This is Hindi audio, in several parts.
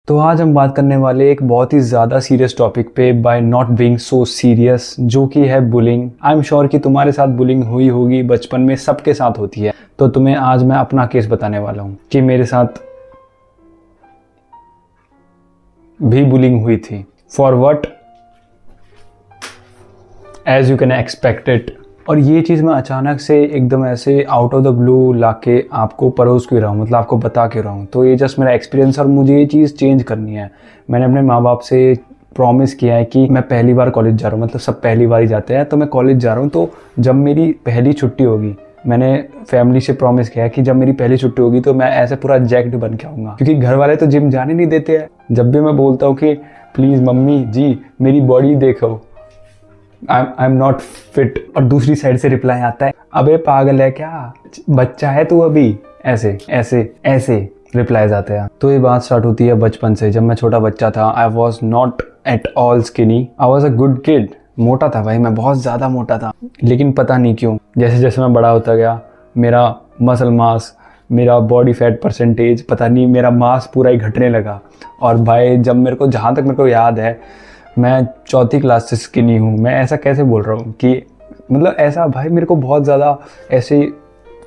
तो आज हम बात करने वाले एक बहुत ही ज़्यादा सीरियस टॉपिक पे, by not being so serious, जो कि है बुलिंग। आई एम श्योर कि तुम्हारे साथ बुलिंग हुई होगी, बचपन में सबके साथ होती है। तो तुम्हें आज मैं अपना केस बताने वाला हूँ कि मेरे साथ भी बुलिंग हुई थी। For what? As you can expect it. और ये चीज़ मैं अचानक से एकदम ऐसे आउट ऑफ द ब्लू लाके आपको परोस क्यों रहा हूँ, मतलब आपको बता क्यों रहा हूँ। तो ये जस्ट मेरा एक्सपीरियंस, और मुझे ये चीज़ चेंज करनी है। मैंने अपने माँ बाप से प्रॉमिस किया है कि मैं पहली बार कॉलेज जा रहा हूँ, मतलब सब पहली बार ही जाते हैं, तो मैं कॉलेज जा रहा हूँ। तो जब मेरी पहली छुट्टी होगी, मैंने फैमिली से प्रॉमिस किया है कि जब मेरी पहली छुट्टी होगी तो मैं ऐसे पूरा जैक्ड बन के आऊँगा, क्योंकि घर वाले तो जिम जाने नहीं देते हैं। जब भी मैं बोलता हूँ कि प्लीज़ मम्मी जी मेरी बॉडी देखो, आई एम नॉट फिट, और दूसरी साइड से रिप्लाई आता है, अबे पागल है क्या, बच्चा है तू अभी। ऐसे ऐसे ऐसे रिप्लाईज आते हैं। तो ये बात स्टार्ट होती है बचपन से। जब मैं छोटा बच्चा था, I was not at all skinny, I was a good kid. मोटा था भाई, मैं बहुत ज़्यादा मोटा था। लेकिन पता नहीं क्यों जैसे जैसे मैं बड़ा होता गया, मेरा मसल मास, मेरा बॉडी फैट परसेंटेज, पता नहीं मेरा मास पूरा ही घटने लगा। और भाई जब मेरे को, जहाँ तक मेरे को याद है, मैं चौथी क्लास से स्किनी हूँ। मैं ऐसा कैसे बोल रहा हूँ कि मतलब ऐसा भाई मेरे को बहुत ज़्यादा ऐसे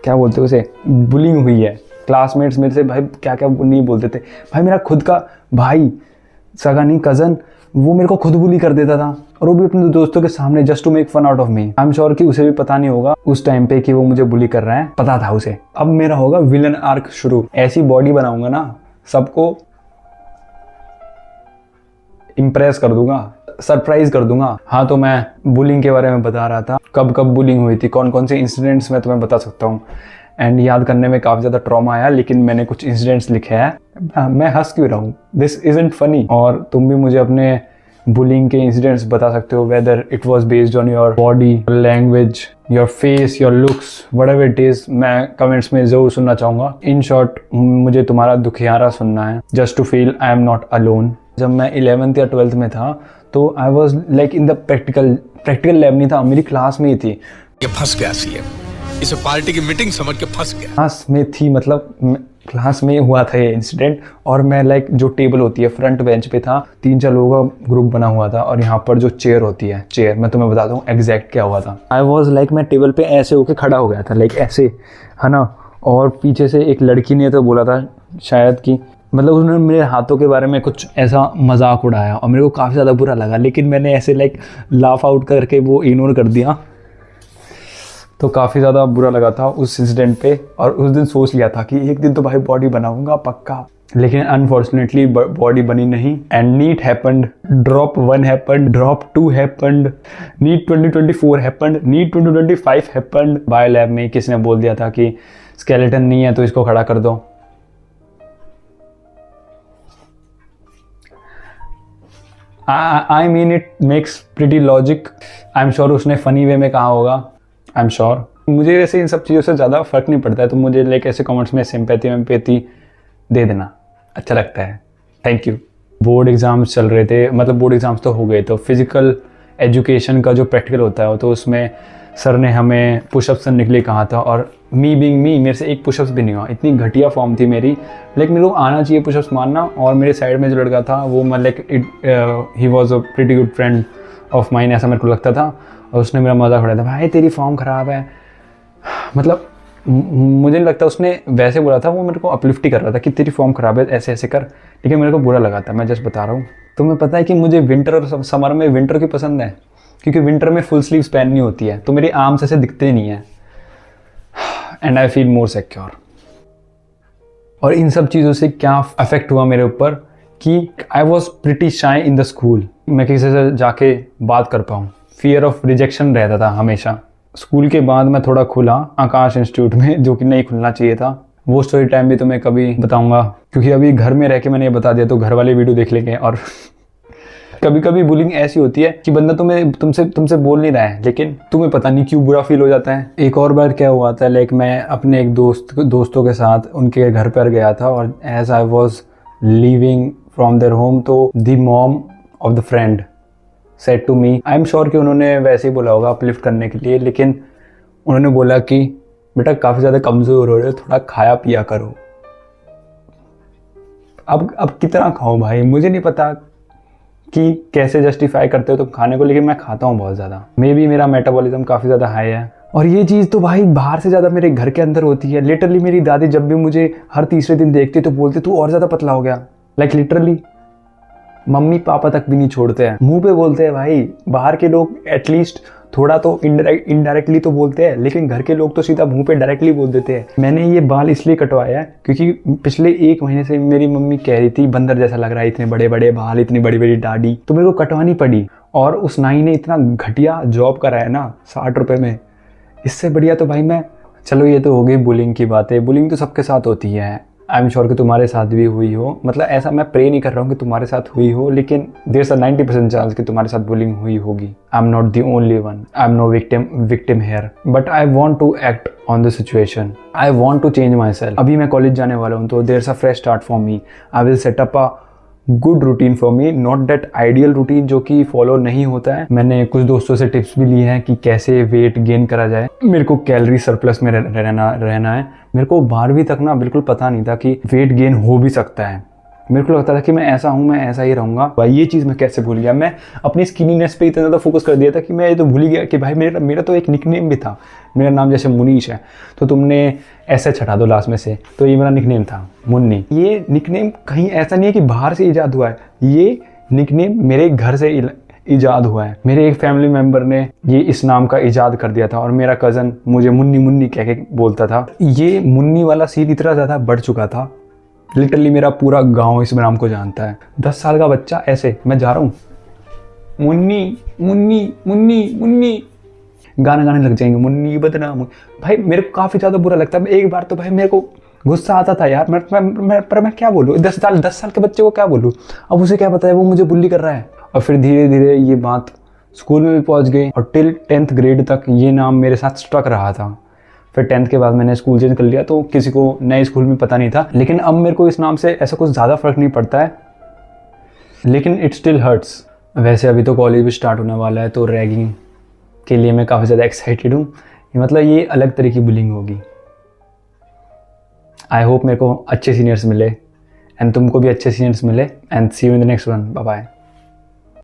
क्या बोलते हैं उसे, बुलिंग हुई है। क्लासमेट्स मेरे से भाई क्या क्या नहीं बोलते थे। भाई मेरा खुद का भाई, सगा नहीं कज़न, वो मेरे को खुद बुली कर देता था, और वो भी अपने दोस्तों के सामने, just to make fun out of me. I am sure कि उसे भी पता नहीं होगा उस टाइम पे कि वो मुझे बुली कर रहा है, पता था उसे। अब मेरा होगा विलन आर्क शुरू। ऐसी बॉडी बनाऊंगा ना, सबको इम्प्रेस कर दूंगा, सरप्राइज कर दूंगा। हाँ, तो मैं बुलिंग के बारे में बता रहा था, कब कब बुलिंग हुई थी, कौन कौन से इंसिडेंट्स मैं तुम्हें बता सकता हूँ। एंड याद करने में काफ़ी ज़्यादा ट्रॉमा आया, लेकिन मैंने कुछ इंसिडेंट्स लिखे हैं। मैं हंस क्यों रहा हूँ, दिस इजंट फनी। और तुम भी मुझे अपने बुलिंग के इंसिडेंट्स बता सकते हो, whether it was based on your body language, your face, your looks, whatever it is. मैं कमेंट्स में ज़रूर सुनना चाहूँगा। इन शॉर्ट, मुझे तुम्हारा दुखियारा सुनना है, just to feel I am not alone. जब मैं 11th या 12th में था, तो I was like in the practical lab नहीं था, मेरी क्लास में ही थी। ये फंस गया सीएम, इसे पार्टी की मीटिंग समझ के फंस गया। क्लास में थी, मतलब क्लास में हुआ था ये इंसिडेंट। और मैं लाइक जो टेबल होती है फ्रंट बेंच पे था, 3-4 लोगों का ग्रुप बना हुआ था। और यहाँ पर जो चेयर होती है, चेयर मैं तुम्हें बताता हूँ एग्जैक्ट क्या हुआ था। आई वॉज लाइक, मैं टेबल पे ऐसे होके खड़ा हो गया था, लाइक ऐसे, है ना। और पीछे से एक लड़की ने तो बोला था शायद कि, मतलब उन्होंने मेरे हाथों के बारे में कुछ ऐसा मजाक उड़ाया, और मेरे को काफ़ी ज़्यादा बुरा लगा। लेकिन मैंने ऐसे लाइक लाफ आउट करके वो इग्नोर कर दिया। तो काफ़ी ज़्यादा बुरा लगा था उस इंसिडेंट पे। और उस दिन सोच लिया था कि एक दिन तो भाई बॉडी बनाऊंगा पक्का। लेकिन अनफॉर्चुनेटली बॉडी बनी नहीं। And NEET happened, drop 1 happened, drop 2 happened, NEET 2024 happened, NEET 2025 happened. Bio lab में किसी ने बोल दिया था कि स्केलेटन नहीं है तो इसको खड़ा कर दो। I mean it makes pretty logic. I'm sure उसने फनी वे में कहा होगा, I'm sure। मुझे वैसे इन सब चीज़ों से ज़्यादा फ़र्क नहीं पड़ता है, तो मुझे लाइक ऐसे कमेंट्स में सिंपैथी दे देना अच्छा लगता है। Thank you. बोर्ड एग्ज़ाम्स चल रहे थे, मतलब बोर्ड एग्ज़ाम्स तो हो गए। तो फिज़िकल एजुकेशन का जो प्रैक्टिकल होता है, तो उसमें सर ने हमें पुशअप्स करने के लिए कहा था। और मी बीइंग मी, मेरे से एक पुशअप्स भी नहीं हुआ। इतनी घटिया फॉर्म थी मेरी, लेकिन मेरे को आना चाहिए पुशअप्स मारना। और मेरे साइड में जो लड़का था वो मतलब he was a pretty good friend of mine, ऐसा मेरे को लगता था। और उसने मेरा मजाक उड़ाया था, भाई तेरी फॉर्म ख़राब है। मतलब मुझे नहीं लगता उसने वैसे बोला था, वो मेरे को अपलिफ्ट ही कर रहा था कि तेरी फॉर्म ख़राब है, ऐसे ऐसे कर। लेकिन मेरे को बुरा लगा था, मैं जस्ट बता रहा हूँ। तुम्हें पता है कि मुझे विंटर और समर में, विंटर की पसंद है क्योंकि विंटर में फुल स्लीव्स पहननी होती है, तो मेरी आर्म्स ऐसे दिखते नहीं है। And I feel more secure. और इन सब चीज़ों से क्या अफेक्ट हुआ मेरे ऊपर कि आई वॉज प्रिटी शाई इन द स्कूल। मैं किसी से जाके बात कर पाऊँ, फियर ऑफ रिजेक्शन रहता था हमेशा। स्कूल के बाद मैं थोड़ा खुला आकाश इंस्टीट्यूट में, जो कि नहीं खुलना चाहिए था। वो स्टोरी टाइम भी तुम्हें कभी बताऊंगा, क्योंकि अभी घर में रह के मैंने ये बता दिया तो घर वाले वीडियो देख लेंगे। और कभी कभी बुलिंग ऐसी होती है कि बंदा तुमसे बोल नहीं रहा है, लेकिन तुम्हें पता नहीं क्यों बुरा फील हो जाता है। एक और बार क्या हुआ था, लाइक मैं अपने एक दोस्तों के साथ उनके घर पर गया था। और as I was leaving from their home, तो the mom of the friend said to me, I am sure कि उन्होंने वैसे ही बोला होगा अपलिफ्ट करने के लिए, लेकिन उन्होंने बोला कि बेटा काफ़ी ज़्यादा कमज़ोर हो रहे हो, थोड़ा खाया पिया करो। अब कितना खाऊं भाई, मुझे नहीं पता कि कैसे जस्टिफाई करते हो तुम खाने को, लेकिन मैं खाता हूँ बहुत ज़्यादा। मे बी मेरा मेटाबॉलिज्म काफ़ी ज़्यादा हाई है, और ये चीज़ तो भाई बाहर से ज़्यादा मेरे घर के अंदर होती है। लिटरली मेरी दादी जब भी मुझे हर तीसरे दिन देखती तो बोलती तू और ज़्यादा पतला हो गया। लाइक लिटरली मम्मी पापा तक भी नहीं छोड़ते हैं, मुंह पे बोलते हैं भाई। बाहर के लोग एटलीस्ट थोड़ा तो इनडायरेक्टली तो बोलते हैं, लेकिन घर के लोग तो सीधा मुंह पे डायरेक्टली बोल देते हैं। मैंने ये बाल इसलिए कटवाया है क्योंकि पिछले 1 महीने से मेरी मम्मी कह रही थी बंदर जैसा लग रहा है, इतने बड़े बड़े बाल, इतनी बड़ी बड़ी दाढ़ी, तो मेरे को कटवानी पड़ी। और उस नाई ने इतना घटिया जॉब कराया ना 60 रुपये में, इससे बढ़िया तो भाई मैं, चलो ये तो हो गई बुलिंग की बातें। बुलिंग तो सबके साथ होती है, आई एम श्योर कि तुम्हारे साथ भी हुई हो। मतलब ऐसा मैं प्रे नहीं कर रहा हूँ कि तुम्हारे साथ हुई हो, लेकिन देयर इज अ 90% चांस कि तुम्हारे साथ बुलिंग हुई होगी। I am not the only one, I am no victim here, but I want to act on the situation, I want to change myself. अभी मैं कॉलेज जाने वाला हूँ, तो there is a fresh start for me. I will set up a good routine for me, not that ideal routine जो कि फॉलो नहीं होता है। मैंने कुछ दोस्तों से टिप्स भी लिए हैं कि कैसे वेट गेन करा जाए। मेरे को कैलोरी सरप्लस में रहना है। मेरे को 12वीं तक ना बिल्कुल पता नहीं था कि वेट गेन हो भी सकता है। मेरे को लगता था कि मैं ऐसा हूँ, मैं ऐसा ही रहूँगा। भाई ये चीज़ मैं कैसे भूल गया। मैं अपनी स्किनीनेस पे इतना ज़्यादा फोकस कर दिया था कि मैं ये तो भूल ही गया कि भाई मेरा तो एक निकनेम भी था। मेरा नाम जैसे मुनीश है, तो तुमने ऐसे हटा दो लास्ट में से, तो ये मेरा निकनेम था मुन्नी। ये निकनेम कहीं ऐसा नहीं है कि बाहर से ईजाद हुआ है, ये निकनेम मेरे घर से ईजाद हुआ है। मेरे एक फैमिली मेम्बर ने ये इस नाम का ईजाद कर दिया था, और मेरा कज़न मुझे मुन्नी मुन्नी कह के बोलता था। ये मुन्नी वाला सीन इतना ज़्यादा बढ़ चुका था, लिटरली मेरा पूरा गांव इस नाम को जानता है। 10 साल का बच्चा ऐसे, मैं जा रहा हूँ मुन्नी मुन्नी मुन्नी मुन्नी, गाना गाने लग जाएंगे मुन्नी बदनाम। भाई मेरे को काफ़ी ज़्यादा बुरा लगता है। एक बार तो भाई मेरे को गुस्सा आता था यार, मैं क्या बोलूँ, 10 साल के बच्चे को क्या बोलूँ। अब उसे क्या पता है वो मुझे बुल्ली कर रहा है। और फिर धीरे धीरे ये बात स्कूल में भी पहुँच गई, और टिल 10th ग्रेड तक ये नाम मेरे साथ स्टक रहा था। फिर 10th के बाद मैंने स्कूल चेंज कर लिया, तो किसी को नए स्कूल में पता नहीं था। लेकिन अब मेरे को इस नाम से ऐसा कुछ ज़्यादा फ़र्क नहीं पड़ता है, लेकिन इट स्टिल हर्ट्स। वैसे अभी तो कॉलेज भी स्टार्ट होने वाला है, तो रैगिंग के लिए मैं काफ़ी ज़्यादा एक्साइटेड हूँ। मतलब ये अलग तरह की बुलिंग होगी। आई होप मेरे को अच्छे सीनियर्स मिले, एंड तुमको भी अच्छे सीनियर्स मिले, and see you in the next one. Bye bye.